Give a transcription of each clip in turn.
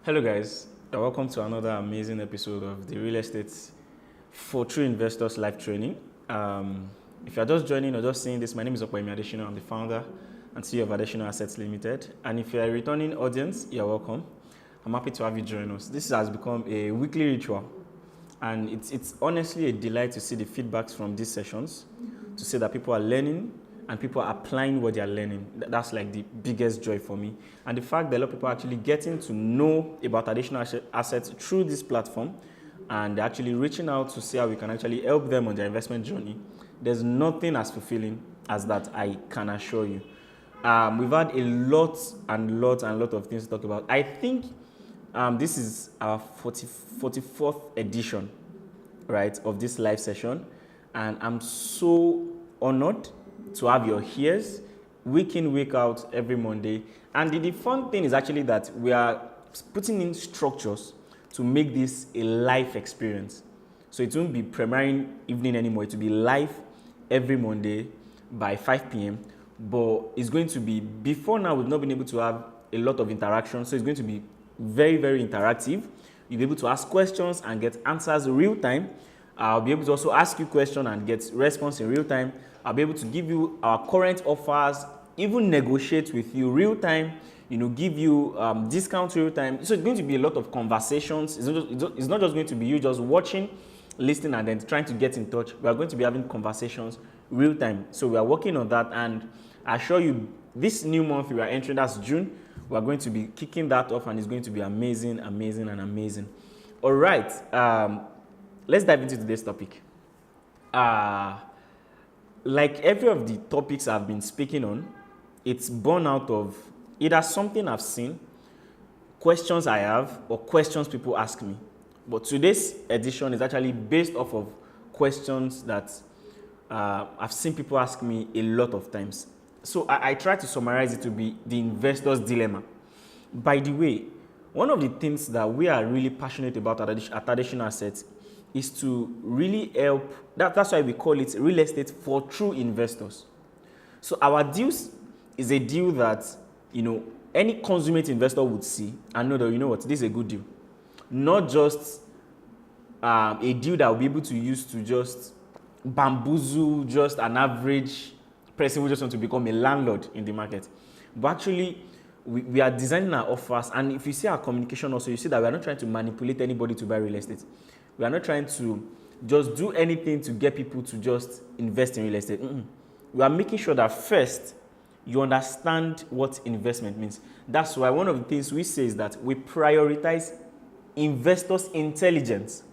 Hello guys, and welcome to another amazing episode of the Real Estate for True Investors live training. If you're just joining or just seeing this, my name is Adesina. I'm the founder and CEO of Adesinaassetts Limited. And if you're a returning audience, you're welcome. I'm happy to have you join us. This has become a weekly ritual, and it's honestly a delight to see the feedbacks from these sessions, to see that people are learning and people are applying what they are learning. That's like the biggest joy for me. And the fact that a lot of people are actually getting to know about additional assets through this platform, and they're actually reaching out to see how we can actually help them on their investment journey. There's nothing as fulfilling as that, I can assure you. We've had a lot of things to talk about. I think this is our 44th edition, right, of this live session, and I'm so honored to have your ears week in, week out, every Monday. And the fun thing is actually that we are putting in structures to make this a live experience. So it won't be premiering evening anymore. It will be live every Monday by 5 p.m. But it's going to be, before now, we've not been able to have a lot of interaction. So it's going to be very, very interactive. You'll be able to ask questions and get answers real time. I'll be able to also ask you questions and get response in real time. I'll be able to give you our current offers, even negotiate with you real time, give you discounts real time. So it's going to be a lot of conversations. It's not just going to be you just watching, listening, and then trying to get in touch. We are going to be having conversations real time. So we are working on that, and I assure you, this new month we are entering, that's June, we are going to be kicking that off, and it's going to be amazing. All right, let's dive into today's topic. Like every of the topics I've been speaking on, it's born out of either something I've seen, questions I have, or questions people ask me. But today's edition is actually based off of questions that I've seen people ask me a lot of times. So I try to summarize it to be the investor's dilemma. By the way, one of the things that we are really passionate about at Adesinaassetts is to really help. That's why we call it real estate for true investors. So our deals is a deal that any consummate investor would see and know that this is a good deal. Not just a deal that will be able to use to just bamboozle just an average person who just wants to become a landlord in the market. But actually, we are designing our offers, and if you see our communication also, you see that we are not trying to manipulate anybody to buy real estate. We are not trying to just do anything to get people to just invest in real estate. We are making sure that first, you understand what investment means. That's why one of the things we say is that we prioritize investors' intelligence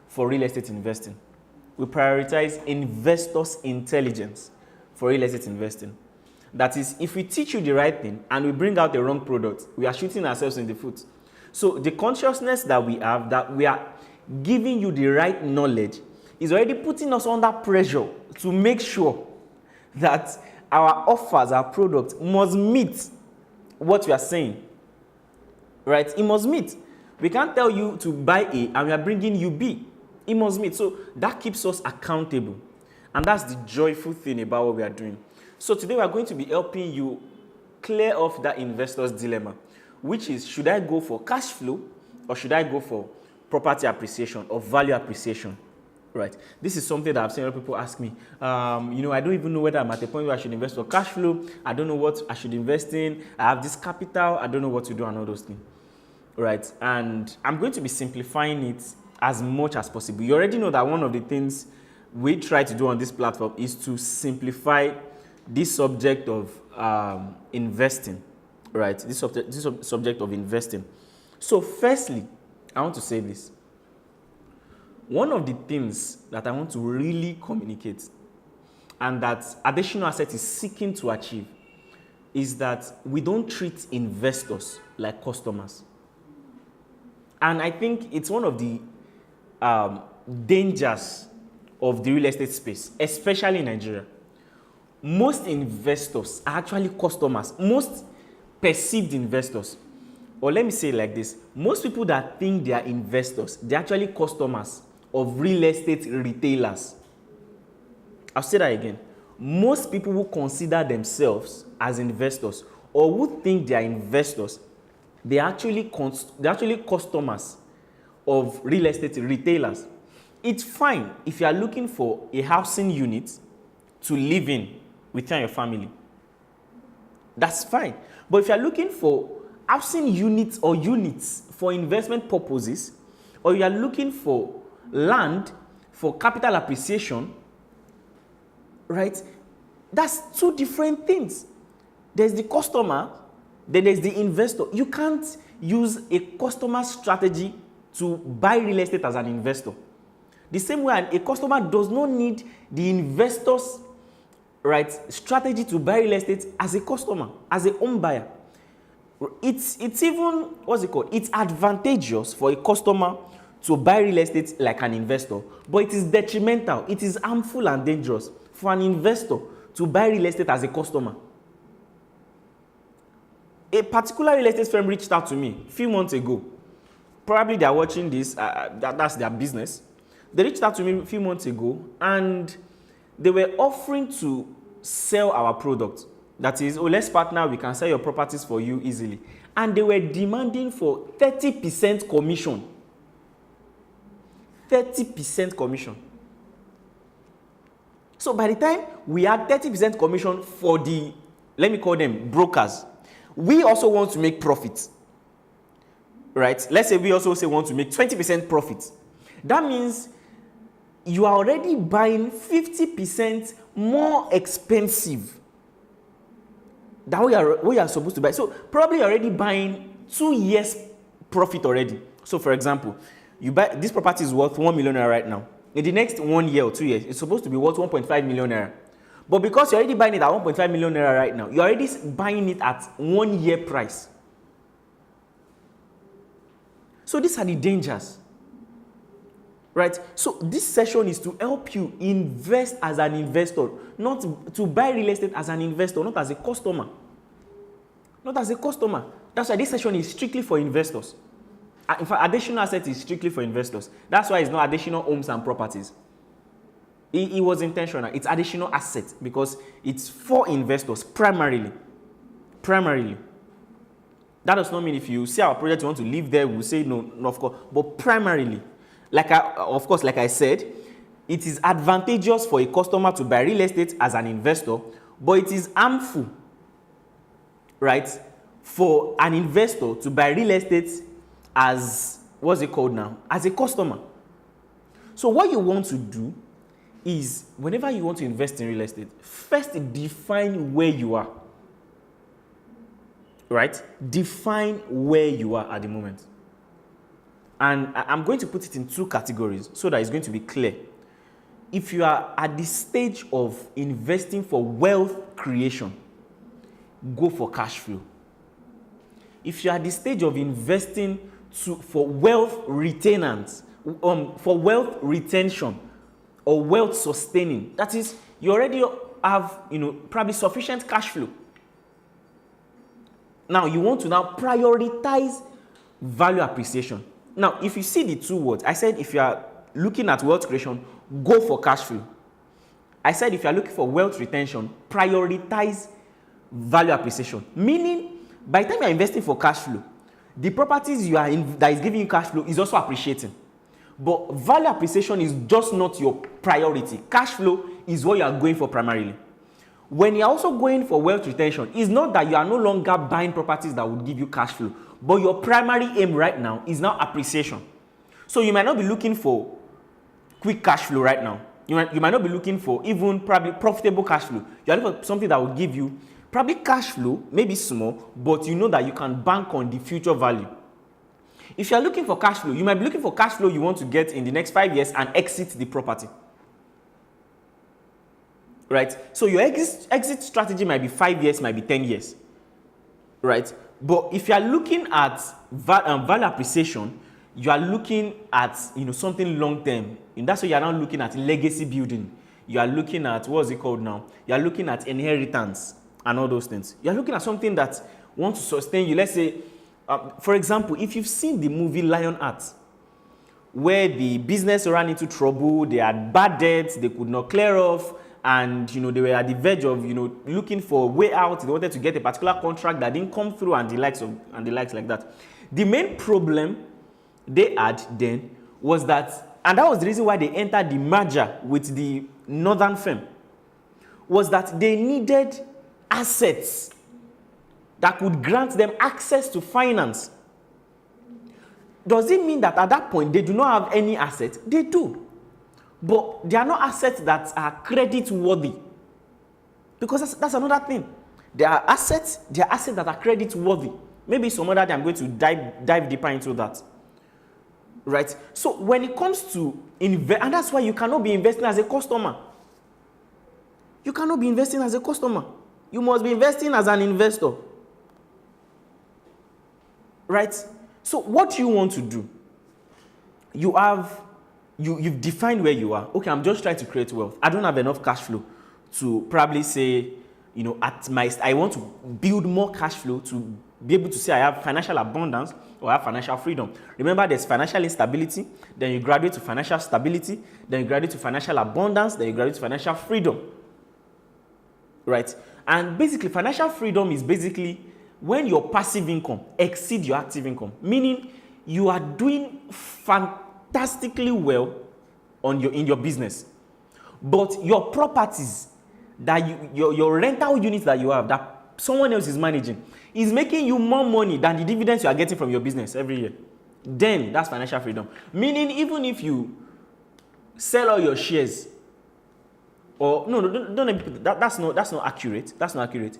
for real estate investing. We prioritize investors' intelligence for real estate investing. That is, if we teach you the right thing and we bring out the wrong product, we are shooting ourselves in the foot. So the consciousness that we have, that we are giving you the right knowledge, is already putting us under pressure to make sure that our offers, our products must meet what we are saying. Right? It must meet. We can't tell you to buy A and we are bringing you B. It must meet. So that keeps us accountable. And that's the joyful thing about what we are doing. So today we are going to be helping you clear off that investor's dilemma, which is, should I go for cash flow or should I go for property appreciation or value appreciation? Right. This is something that I've seen a lot of people ask me. I don't even know whether I'm at a point where I should invest for cash flow. I don't know what I should invest in. I have this capital. I don't know what to do and all those things. Right. And I'm going to be simplifying it as much as possible. You already know that one of the things we try to do on this platform is to simplify this subject of investing. Right. This subject of investing. So firstly, I want to say this. One of the things that I want to really communicate, and that Adesinaassetts is seeking to achieve, is that we don't treat investors like customers. And I think it's one of the dangers of the real estate space, especially in Nigeria. Most investors are actually customers. Most perceived investors. Or let me say it like this. Most people that think they are investors, they're actually customers of real estate retailers. I'll say that again. Most people who consider themselves as investors or who think they are investors they're actually customers of real estate retailers. It's fine if you are looking for a housing unit to live in with you and your family. That's fine. But if you are looking for housing units or units for investment purposes, or you are looking for land for capital appreciation, right? That's two different things. There's the customer, then there's the investor. You can't use a customer strategy to buy real estate as an investor. The same way a customer does not need the investor's strategy to buy real estate as a customer, as a home buyer. It's even, it's advantageous for a customer to buy real estate like an investor, but it is detrimental, it is harmful and dangerous for an investor to buy real estate as a customer. A particular real estate firm reached out to me a few months ago. Probably they are watching this, that's their business. They reached out to me a few months ago and they were offering to sell our product. That is, let's partner, we can sell your properties for you easily. And they were demanding for 30% commission. 30% commission. So by the time we had 30% commission for the, let me call them brokers, we also want to make profit. Right? Let's say we also want to make 20% profit. That means you are already buying 50% more expensive than what you are supposed to buy. So probably you're already buying 2 years profit already. So for example, you buy this property is worth 1 million naira right now. In the next 1 year or 2 years, it's supposed to be worth 1.5 million naira. But because you're already buying it at 1.5 million naira right now, you're already buying it at 1 year price. So these are the dangers. Right? So this session is to help you invest as an investor, not to buy real estate as an investor, not as a customer. Not as a customer. That's why this session is strictly for investors. In fact, adesinaassets is strictly for investors. That's why it's not additional homes and properties. It was intentional. It's additional assets because it's for investors primarily. Primarily. That does not mean if you see our project you want to live there, we'll say no, of course. But primarily, like I said, it is advantageous for a customer to buy real estate as an investor, but it is harmful, right, for an investor to buy real estate as, as a customer. So what you want to do is, whenever you want to invest in real estate, first define where you are, right? Define where you are at the moment. And I'm going to put it in 2 categories so that it's going to be clear. If you are at the stage of investing for wealth creation, go for cash flow. If you are at the stage of investing for wealth retainance, for wealth retention or wealth sustaining, that is, you already have probably sufficient cash flow. Now you want to now prioritize value appreciation. Now, if you see the 2 words, I said if you are looking at wealth creation, go for cash flow. I said if you are looking for wealth retention, prioritize value appreciation. Meaning, by the time you are investing for cash flow, the properties you are in that is giving you cash flow is also appreciating. But value appreciation is just not your priority. Cash flow is what you are going for primarily. When you are also going for wealth retention, it's not that you are no longer buying properties that would give you cash flow, but your primary aim right now is now appreciation. So you might not be looking for quick cash flow right now. You might not be looking for even probably profitable cash flow. You are looking for something that will give you probably cash flow, maybe small, but you know that you can bank on the future value. If you are looking for cash flow, you might be looking for cash flow you want to get in the next 5 years and exit the property. Right? So your exit strategy might be 5 years, might be 10 years. Right? But if you are looking at value appreciation, you are looking at something long term. And that's why you are now looking at legacy building. You are looking at, what's it called now? You are looking at inheritance and all those things. You are looking at something that wants to sustain you. Let's say, for example, if you've seen the movie Lionheart, where the business ran into trouble, they had bad debts, they could not clear off, and they were at the verge of looking for a way out. They wanted to get a particular contract that didn't come through, and the likes like that. The main problem they had then was that, and that was the reason why they entered the merger with the northern firm, was that they needed assets that could grant them access to finance. Does it mean that at that point they do not have any assets? They do. But they are not assets that are credit worthy. Because that's another thing. There are assets that are credit worthy. Maybe some other day I'm going to dive deeper into that. Right? So when it comes to invest, and that's why you cannot be investing as a customer. You cannot be investing as a customer. You must be investing as an investor. Right? So what you want to do, you've defined where you are. Okay, I'm just trying to create wealth. I don't have enough cash flow to probably say, I want to build more cash flow to be able to say I have financial abundance or I have financial freedom. Remember, there's financial instability, then you graduate to financial stability, then you graduate to financial abundance, then you graduate to financial freedom. Right? And basically, financial freedom is basically when your passive income exceeds your active income, meaning you are doing fantastically well in your business, but your properties that your rental units that you have that someone else is managing is making you more money than the dividends you are getting from your business every year. Then that's financial freedom. Meaning, even if you sell all your shares, or that's not accurate. That's not accurate.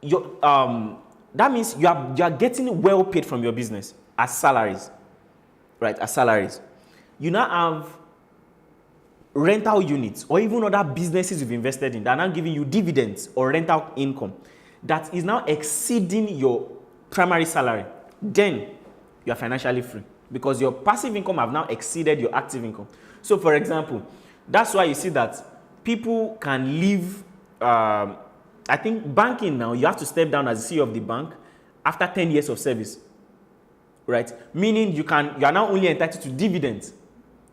That means you are getting well paid from your business as salaries, right? As salaries, you now have rental units or even other businesses you've invested in that are now giving you dividends or rental income that is now exceeding your primary salary. Then you are financially free because your passive income have now exceeded your active income. So, for example, that's why you see that people can leave. I think banking now, you have to step down as the CEO of the bank after 10 years of service, right? Meaning you are now only entitled to dividends.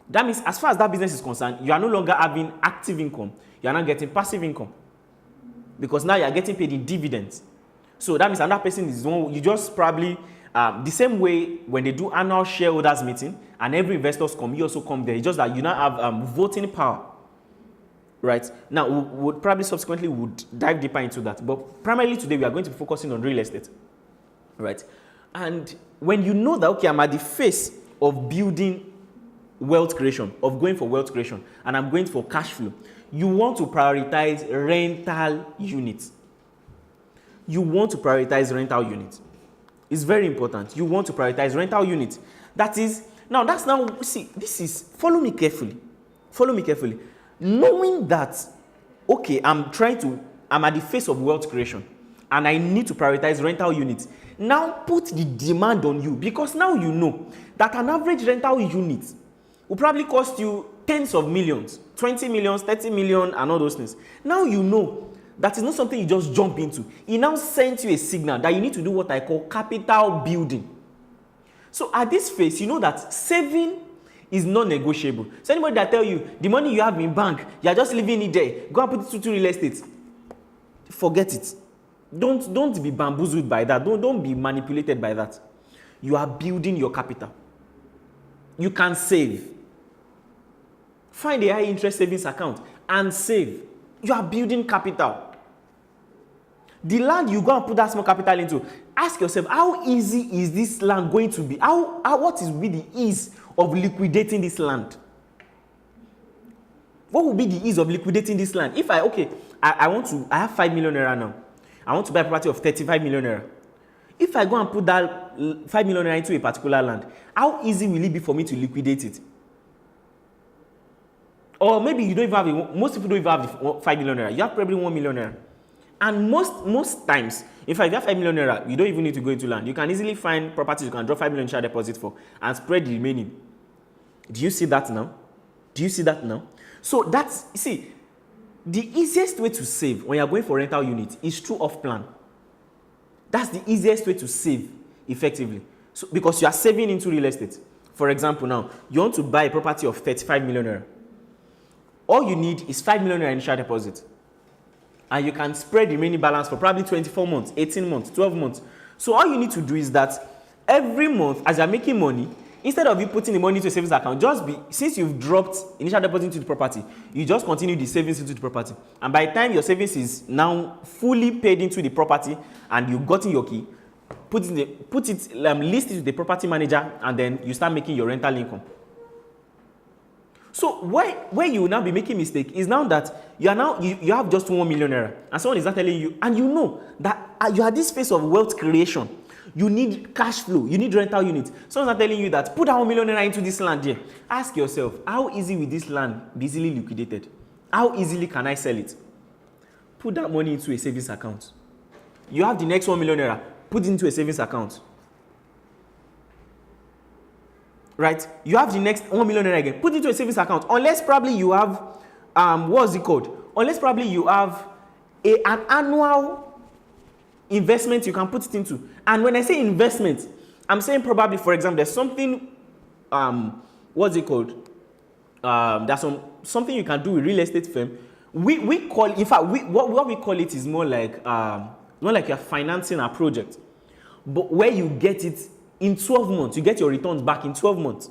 That means as far as that business is concerned, you are no longer having active income. You are now getting passive income because now you are getting paid in dividends. So that means another person is one, you just probably, the same way when they do annual shareholders meeting and every investors come, you also come there. It's just that you now have voting power. Right. Now, we would probably subsequently dive deeper into that. But primarily today, we are going to be focusing on real estate. Right. And when you know that, okay, I'm at the face of building wealth creation, of going for wealth creation, and I'm going for cash flow, you want to prioritize rental units. You want to prioritize rental units. It's very important. You want to prioritize rental units. Follow me carefully. Follow me carefully. Knowing that, okay, I'm at the face of wealth creation and I need to prioritize rental units. Now put the demand on you because now you know that an average rental unit will probably cost you tens of millions, 20 millions, 30 million, and all those things. Now you know that is not something you just jump into. It now sends you a signal that you need to do what I call capital building. So at this phase, you know that saving is non-negotiable. So anybody that tell you the money you have in bank, you are just leaving it there, go and put it to real estate, forget it. Don't be bamboozled by that. Don't be manipulated by that. You are building your capital. You can save. Find a high interest savings account and save. You are building capital. The land you go and put that small capital into, ask yourself, how easy is this land going to be? What will be the ease of liquidating this land? What will be the ease of liquidating this land? If I have 5 million naira now. I want to buy a property of 35 million naira. If I go and put that 5 million naira into a particular land, how easy will it be for me to liquidate it? Or maybe you don't even have most people don't even have the 5 million naira. You have probably 1 million naira. And most times, if you have 5 million naira, you don't even need to go into land. You can easily find properties you can drop 5 million share deposit for and spread the remaining. Do you see that now? Do you see that now? So the easiest way to save when you're going for rental unit is through off-plan. That's the easiest way to save effectively. So because you are saving into real estate. For example, now, you want to buy a property of 35 million naira. all you need is 5 million naira initial deposit. And you can spread the remaining balance for probably 24 months, 18 months, 12 months. So all you need to do is that every month, as you're making money, instead of you putting the money into a savings account, since you've dropped initial deposit into the property, you just continue the savings into the property. And by the time your savings is now fully paid into the property and you've gotten your key, list it with the property manager, and then you start making your rental income. So where you will now be making mistake is now that you have just 1 million naira, and someone is not telling you, and you know that you are this phase of wealth creation. You need cash flow, you need rental units. Someone's not telling you that put that 1 million naira into this land here. Ask yourself, how easy will this land be easily liquidated? How easily can I sell it? Put that money into a savings account. You have the next 1 million naira, put it into a savings account. Right? You have the next 1 million naira again, put it into a savings account. Unless probably you have, what's it called? Unless probably you have an annual investment you can put it into. And when I say investment, I'm saying probably, for example, there's something, what's it called? There's something you can do with real estate firm. We call, in fact, what we call it is more like you're financing a project, but where you get it in 12 months, you get your returns back in 12 months,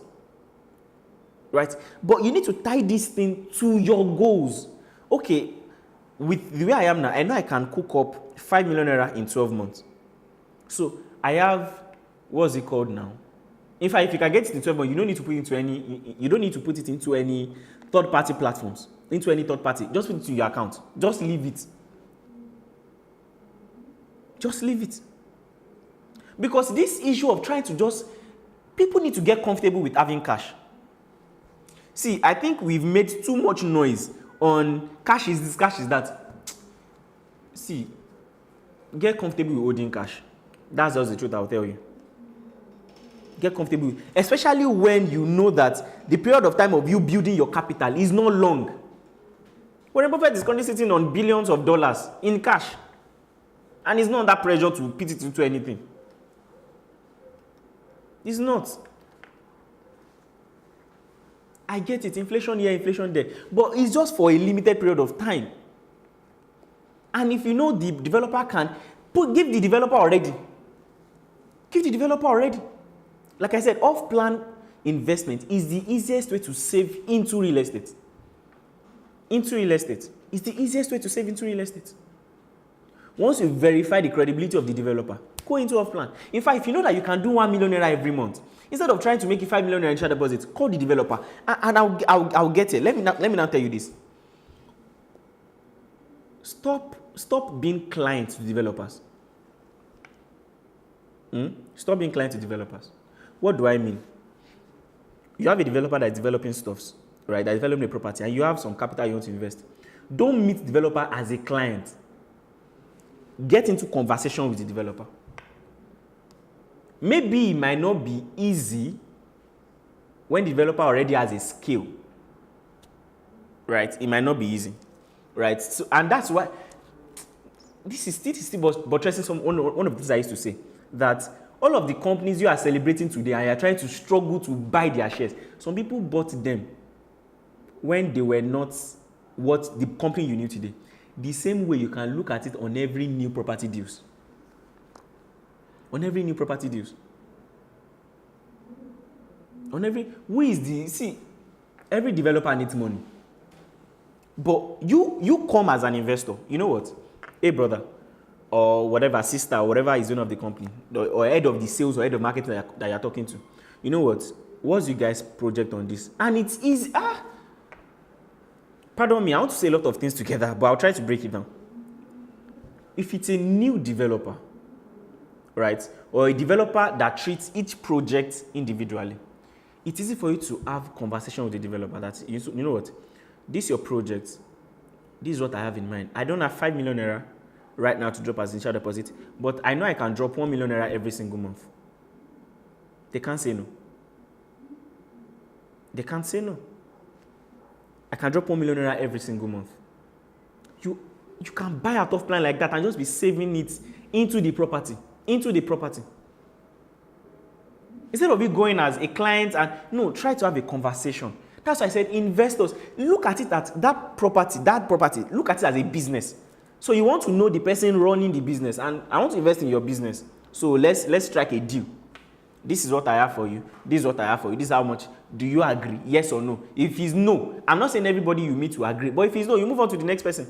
right? But you need to tie this thing to your goals. Okay, with the way I am now, I know I can cook up 5 million naira in 12 months. So I have, what's it called now? In fact, if you can get it in 12 months, you don't need to put it into any third-party platforms, into any third party. Just put it to your account. Just leave it. Just leave it. Because this issue of trying to people need to get comfortable with having cash. See, I think we've made too much noise on cash is this, cash is that. See, get comfortable with holding cash. That's just the truth, I'll tell you. Get comfortable, especially when you know that the period of time of you building your capital is not long. Warren Buffett is currently sitting on billions of dollars in cash, and he's not under pressure to put it into anything. It's not. I get it, inflation here, inflation there, but it's just for a limited period of time. And if you know the developer can, give the developer already. Give the developer already. Like I said, off-plan investment is the easiest way to save into real estate. Into real estate. It's the easiest way to save into real estate. Once you verify the credibility of the developer, go into off-plan. In fact, if you know that you can do 1 million naira every month, instead of trying to make it 5 million naira initial deposit, call the developer, and I'll get it. Let me now tell you this. Stop being client to developers. Stop being client to developers. What do I mean? You have a developer that is developing stuffs, right? That is developing a property, and you have some capital you want to invest. Don't meet the developer as a client. Get into conversation with the developer. Maybe it might not be easy when the developer already has a skill, right? It might not be easy, right? So, and that's why this is still buttressing one of the things I used to say, that all of the companies you are celebrating today and you are trying to struggle to buy their shares, some people bought them when they were not what the company you knew today. The same way you can look at it on every new property deals. On every new property deals. Every developer needs money. But you come as an investor. You know what? Hey, brother, or whatever, sister, or whatever is owner of the company, or head of the sales or head of marketing that you're talking to. You know what? What's you guys' project on this? And it's easy. Pardon me, I want to say a lot of things together, but I'll try to break it down. If it's a new developer, right, or a developer that treats each project individually, it's easy for you to have conversation with the developer that, you know what, this is your project, this is what I have in mind. I don't have 5 million naira right now to drop as initial deposit, but I know I can drop 1 million naira every single month. They can't say no. They can't say no. I can drop 1 million naira every single month. You can buy out of plan like that and just be saving it into the property. Instead of you going as a client and, no, try to have a conversation. That's why I said investors, look at it at that property, look at it as a business. So you want to know the person running the business, and I want to invest in your business. So let's strike a deal. This is what I have for you. This is what I have for you. This is how much. Do you agree? Yes or no? If it's no, I'm not saying everybody you meet to agree, but if it's no, you move on to the next person.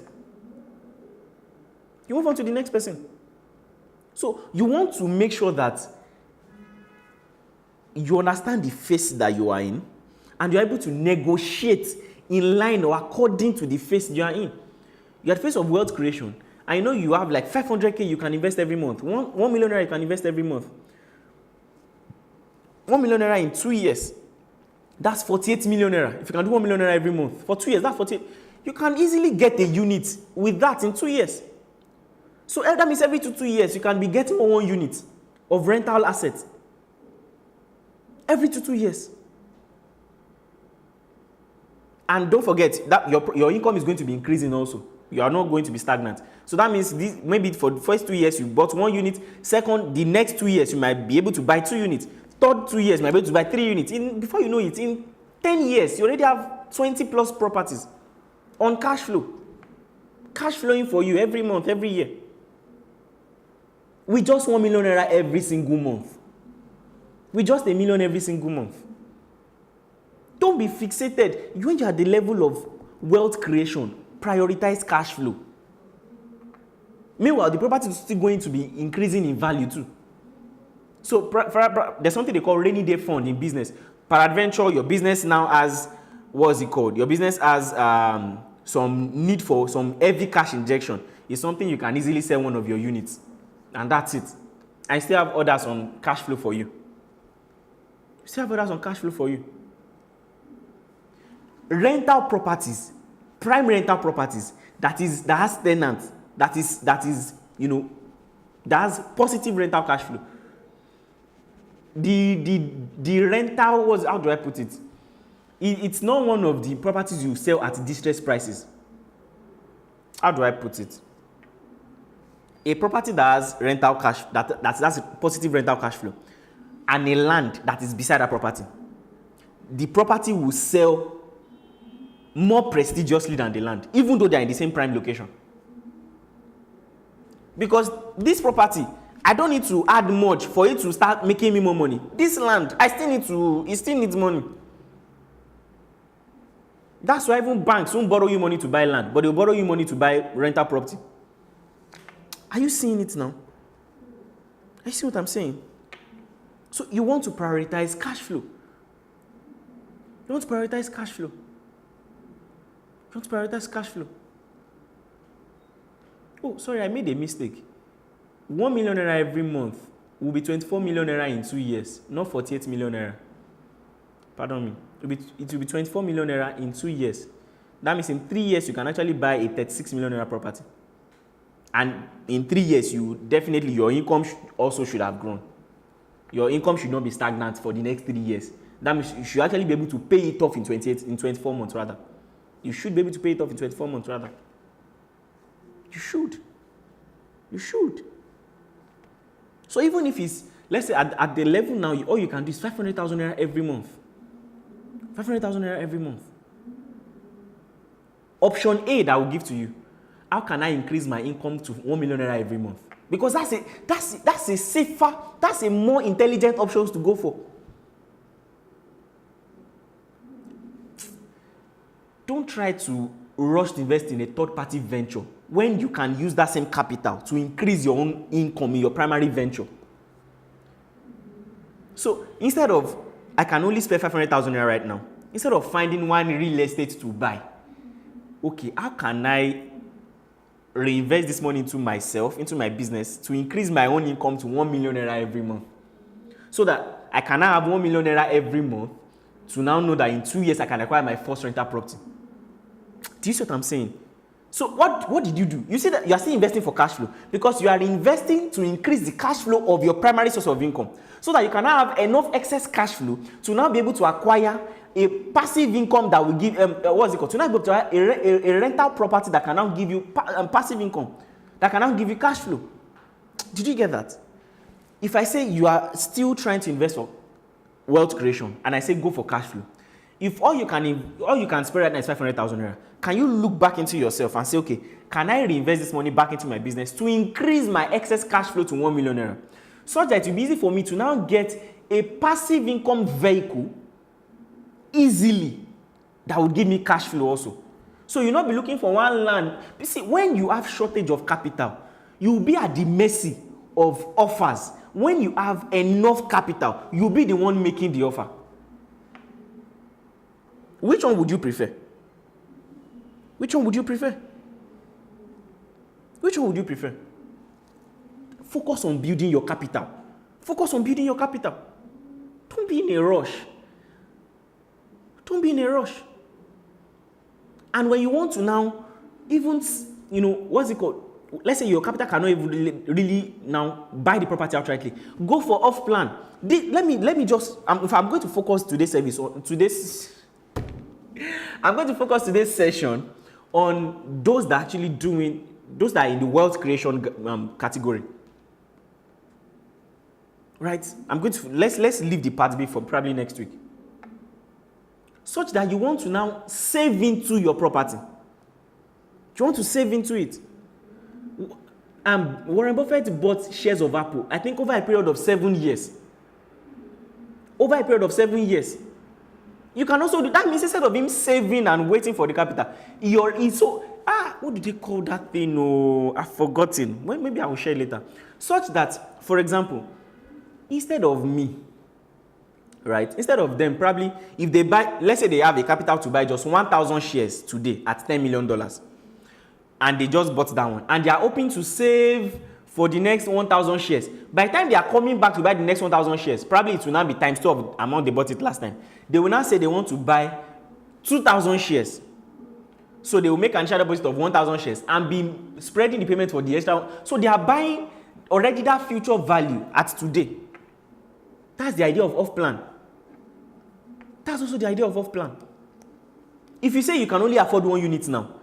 You move on to the next person. So you want to make sure that you understand the phase that you are in, and you're able to negotiate in line or according to the phase you are in. You're at the phase of wealth creation. I know you have like 500K you can invest every month. 1 million naira you can invest every month. 1 million naira in 2 years. That's 48 million naira. If you can do 1 million naira every month for 2 years, that's 48. You can easily get a unit with that in 2 years. So that means every 2 years you can be getting 1 unit of rental assets. Every 2 years. And don't forget that your income is going to be increasing also. You are not going to be stagnant. So that means maybe for the first 2 years you bought 1 unit. Second, the next 2 years you might be able to buy 2 units. Third 2 years you might be able to buy 3 units. Before you know it, in 10 years you already have 20 plus properties on cash flow. Cash flowing for you every month, every year. With just 1 million naira every single month. With just 1 million every single month. Don't be fixated. When you're at the level of wealth creation, prioritize cash flow. Meanwhile, the property is still going to be increasing in value too. So there's something they call rainy day fund in business. Peradventure, your business now has, what's it called? Your business has some need for some heavy cash injection. It's something you can easily sell one of your units. And that's it. I still have others on cash flow for you. Rental properties, prime rental properties, that has tenants, that has positive rental cash flow. The rental was, how do I put it? It's not one of the properties you sell at distressed prices. How do I put it? A property that has rental cash, that's a positive rental cash flow, and a land that is beside that property, the property will sell more prestigiously than the land, even though they are in the same prime location. Because this property, I don't need to add much for it to start making me more money. This land, it still needs money. That's why even banks won't borrow you money to buy land, but they'll borrow you money to buy rental property. Are you seeing it now? Are you see what I'm saying? So you want to prioritize cash flow. Oh, sorry, I made a mistake. 1 million naira every month will be 24 million naira in 2 years, not 48 million naira. Pardon me. It will be 24 million naira in 2 years. That means in 3 years, you can actually buy a 36 million naira property. And in 3 years, your income also should have grown. Your income should not be stagnant for the next 3 years. That means you should actually be able to pay it off in 24 months rather. You should be able to pay it off in 24 months rather. You should. So even if it's, let's say at the level now, all you can do is 500,000 naira every month. 500,000 naira every month. Option A that I will give to you. How can I increase my income to 1 million naira every month? Because that's a safer, that's a more intelligent option to go for. Don't try to rush to invest in a third-party venture when you can use that same capital to increase your own income in your primary venture. So instead of, I can only spend 500,000 naira right now, instead of finding one real estate to buy, okay, how can I reinvest this money into myself, into my business, to increase my own income to 1 million naira every month? So that I can now have 1 million naira every month to now know that in 2 years I can acquire my first rental property. Do you see what I'm saying? So what did you do? You see that you are still investing for cash flow because you are investing to increase the cash flow of your primary source of income so that you can now have enough excess cash flow to now be able to acquire a passive income that will give, what's it called? To now be able to have a rental property that can now give you passive income, that can now give you cash flow. Did you get that? If I say you are still trying to invest for wealth creation and I say go for cash flow, If all you can spend right now is 500,000 naira, can you look back into yourself and say, okay, can I reinvest this money back into my business to increase my excess cash flow to 1 million naira? Such that it will be easy for me to now get a passive income vehicle easily that will give me cash flow also. So you'll not be looking for one land. You see, when you have shortage of capital, you'll be at the mercy of offers. When you have enough capital, you'll be the one making the offer. Which one would you prefer? Which one would you prefer? Which one would you prefer? Focus on building your capital. Focus on building your capital. Don't be in a rush. Don't be in a rush. And when you want to now, even, what's it called? Let's say your capital cannot even really now buy the property outrightly. Go for off plan. Let me just, if I'm going to focus today's service on today's, I'm going to focus today's session on those that are in the wealth creation category. Right? Let's leave the part B for probably next week. Such that you want to now save into your property. You want to save into it. Warren Buffett bought shares of Apple, I think over a period of 7 years. Over a period of 7 years. You can also do that. Means instead of him saving and waiting for the capital, what do they call that thing? Oh, I've forgotten. Well, maybe I will share later. Such that, for example, instead of me, right? Instead of them, probably, if they buy, let's say they have a capital to buy just 1,000 shares today at $10 million, and they just bought that one, and they are hoping to save for the next 1,000 shares. By the time they are coming back to buy the next 1,000 shares, probably it will now be times 2 of the amount they bought it last time. They will now say they want to buy 2,000 shares. So they will make an initial deposit of 1,000 shares and be spreading the payment for the extra. So they are buying already that future value at today. That's the idea of off-plan. That's also the idea of off-plan. If you say you can only afford 1 unit now,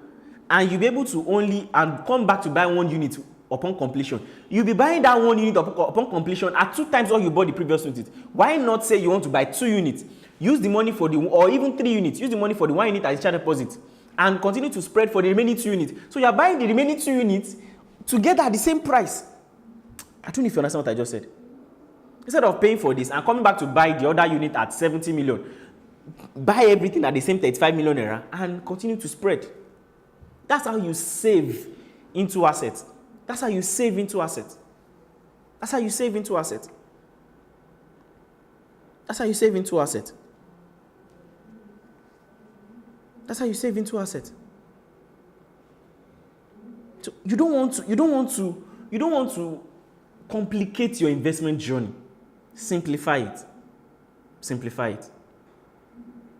and you'll be able to only and come back to buy 1 unit upon completion, you'll be buying that 1 unit upon completion at 2 times what you bought the previous unit. Why not say you want to buy 2 units, use the money for or even 3 units, use the money for the 1 unit as initial deposit, and continue to spread for the remaining 2 units. So you're buying the remaining 2 units together at the same price. I don't know if you understand what I just said. Instead of paying for this and coming back to buy the other unit at 70 million, buy everything at the same 35 million naira and continue to spread. That's how you save into assets. That's how you save into assets. That's how you save into assets. That's how you save into assets. That's how you save into assets. So you don't want to complicate your investment journey. Simplify it. Simplify it.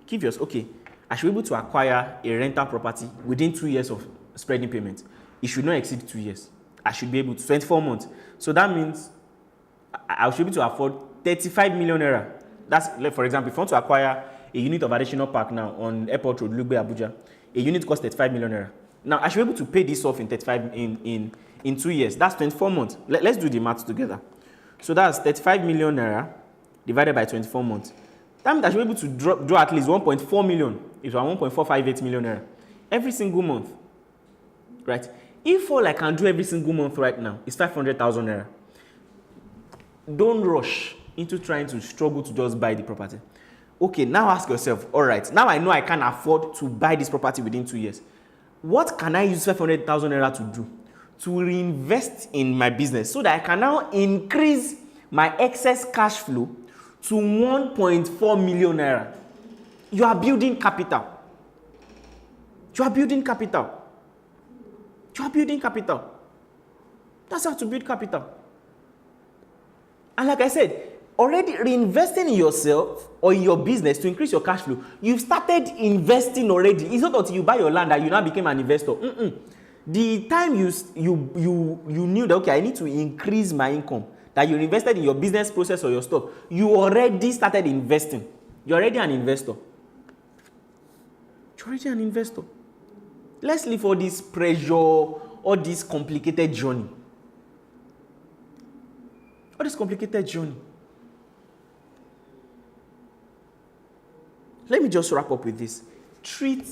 Give yourself, okay, I should be able to acquire a rental property within 2 years of spreading payment. It should not exceed 2 years. I should be able to 24 months. So that means I should be able to afford 35 million naira. That's, like, for example, if you want to acquire a unit of Adesina Park now on Airport Road, Lugbe, Abuja, a unit costs 35 million naira. Now I should be able to pay this off in 2 years. That's 24 months. Let's do the math together. So that's 35 million naira divided by 24 months. That means I should be able to draw at least 1.4 million, if I'm 1.458 million naira every single month. Right? If all I can do every single month right now is 500,000 naira, don't rush into trying to struggle to just buy the property. Okay, now ask yourself, all right, now I know I can afford to buy this property within 2 years. What can I use 500,000 naira to do? To reinvest in my business so that I can now increase my excess cash flow to 1.4 million naira. You are building capital. You are building capital. You are building capital. That's how to build capital. And like I said, already reinvesting in yourself or in your business to increase your cash flow, you've started investing already. It's not until you buy your land that you now became an investor. The time you knew that, okay, I need to increase my income, that you invested in your business process or your stuff, you already started investing. You're already an investor. You're already an investor. Let's leave all this pressure, all this complicated journey. All this complicated journey. let me just wrap up with this. Treat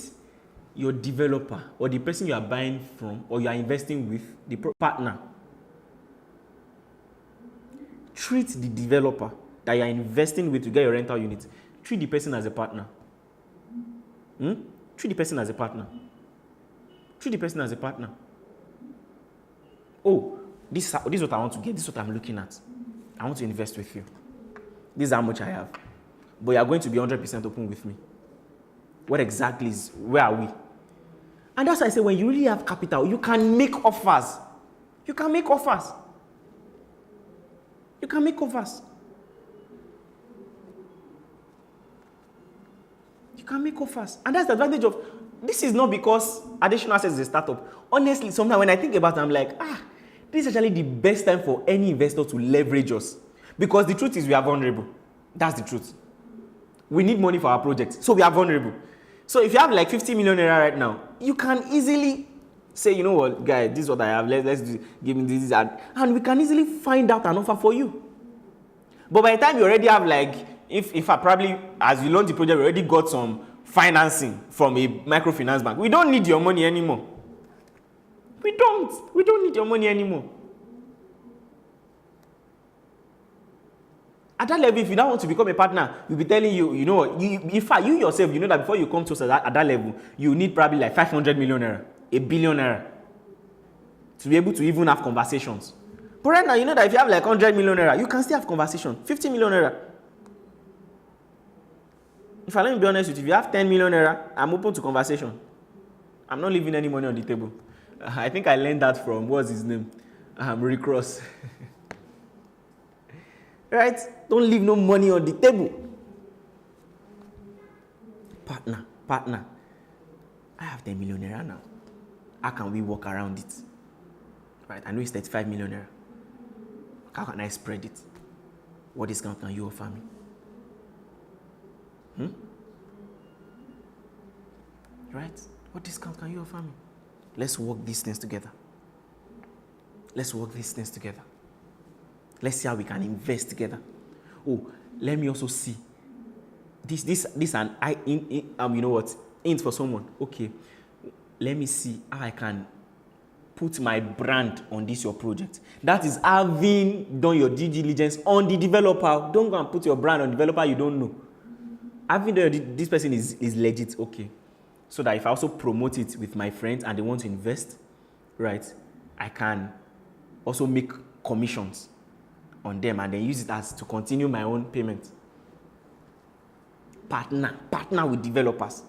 your developer or the person you are buying from or you are investing with, the partner. Treat the developer that you are investing with to get your rental unit. Treat the person as a partner. Treat the person as a partner. Treat the person as a partner. Oh, this is what I want to get. This is what I'm looking at. I want to invest with you. This is how much I have. But you are going to be 100% open with me. What exactly is, where are we? And that's why I say when you really have capital, you can make offers. You can make offers. You can make offers. You can make offers. And that's the advantage of, this is not because Adesinaassets is a startup. Honestly, sometimes when I think about it, I'm like, this is actually the best time for any investor to leverage us. Because the truth is we are vulnerable. That's the truth. We need money for our project, so we are vulnerable. So if you have like 50 million naira right now, you can easily say, you know what, guys, this is what I have. Let's give me this, and we can easily find out an offer for you. But by the time you already have like, if I probably, as you launch the project, we already got some financing from a microfinance bank. We don't need your money anymore. We don't need your money anymore. At that level, if you now want to become a partner, we'll be telling you, you know what, in fact, you yourself, you know that before you come to us at that level, you need probably like 500 million naira, a billion naira, to be able to even have conversations. But right now, you know that if you have like 100 million naira, you can still have conversation. 50 million naira. If I let me be honest with you, if you have 10 million naira, I'm open to conversation. I'm not leaving any money on the table. I think I learned that from, what's his name? Rick Ross. Right? Don't leave no money on the table. Partner. I have 10 million naira now. How can we work around it? Right? I know it's 35 million naira. How can I spread it? What discount can you offer me? Right? What discount can you offer me? Let's work these things together. Let's see how we can invest together. Oh, let me also see. This and I you know what? Int for someone. Okay. Let me see how I can put my brand on this your project. That is having done your due diligence on the developer. Don't go and put your brand on developer you don't know. Having done this person is legit. Okay. So that if I also promote it with my friends and they want to invest, right, I can also make commissions on them and then use it as to continue my own payment. Partner with developers.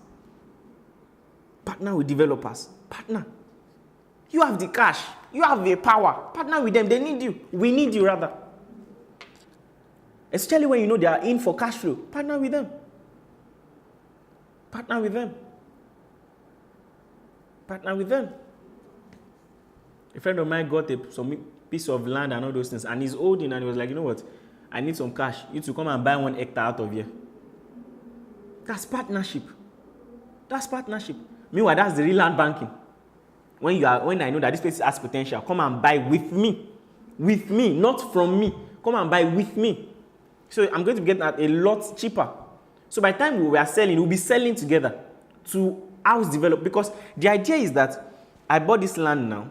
Partner. You have the cash. You have the power. Partner with them. They need you. We need you rather. Especially when you know they are in for cash flow. Partner with them. A friend of mine got some piece of land and all those things, and he's holding, and he was like, you know what, I need some cash. You to come and buy 1 hectare out of here. That's partnership. Meanwhile, that's the real land banking. When I know that this place has potential, come and buy with me, not from me. Come and buy with me. So I'm going to get that a lot cheaper. So by the time we are selling, we'll be selling together to house develop, because the idea is that I bought this land now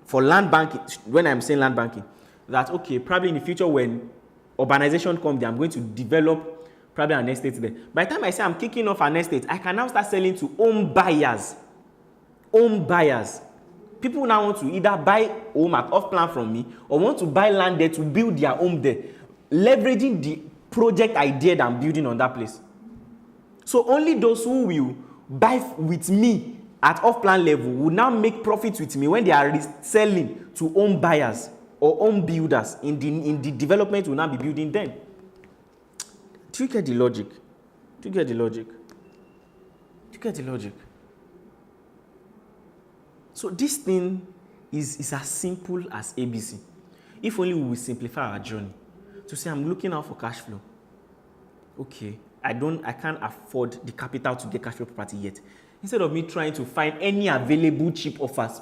for land banking. When I'm saying land banking, that okay, probably in the future when urbanization comes there, I'm going to develop probably an estate there. By the time I say I'm kicking off an estate, I can now start selling to home buyers. People now want to either buy home at off plan from me or want to buy land there to build their home there, leveraging the project idea that I'm building on that place. So only those who will buy with me at off-plan level will now make profits with me when they are selling to home buyers or home builders in the development will now be building then. Do you get the logic? So this thing is as simple as ABC. If only we will simplify our journey to say I'm looking out for cash flow. Okay, I can't afford the capital to get cash flow property yet. Instead of me trying to find any available cheap offers,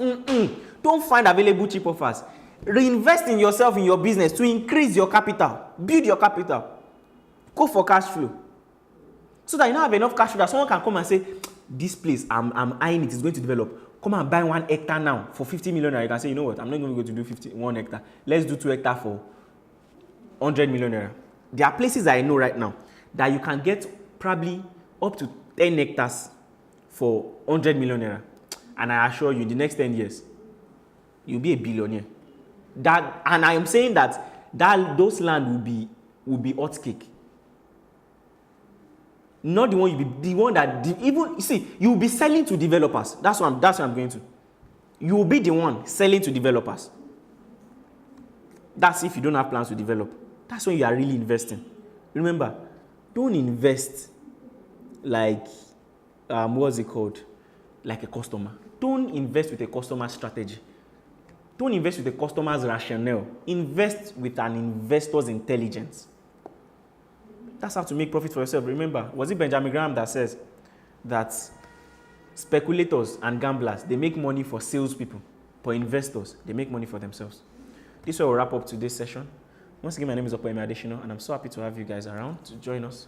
don't find available cheap offers. Reinvest in yourself, in your business to increase your capital, build your capital. Go for cash flow. So that you now have enough cash flow that someone can come and say, this place, I'm eyeing it, it's going to develop. Come and buy 1 hectare now for 50 million. You can say, you know what, I'm not going to do 1 hectare. Let's do 2 hectares for 100 million naira. There are places I know right now that you can get probably up to 10 hectares for 100 million naira. And I assure you, in the next 10 years, you'll be a billionaire. That, and I am saying that those land will be hot cake. Not the one you be, the one that even, you see, you will be selling to developers. That's what I'm going to. You will be the one selling to developers. That's if you don't have plans to develop. That's when you are really investing. Remember, don't invest like what's it called? Like a customer. Don't invest with a customer strategy. Don't invest with a customer's rationale. Invest with an investor's intelligence. That's how to make profit for yourself. Remember, was it Benjamin Graham that says that speculators and gamblers, they make money for salespeople, but investors, they make money for themselves. This will wrap up today's session. Once again, my name is Adesina, and I'm so happy to have you guys around to join us.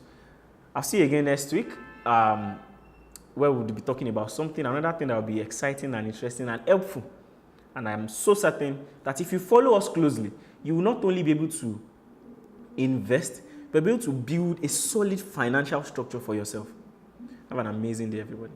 I'll see you again next week, where we'll be talking about another thing that will be exciting and interesting and helpful. And I'm so certain that if you follow us closely, you will not only be able to invest, but be able to build a solid financial structure for yourself. Have an amazing day, everybody.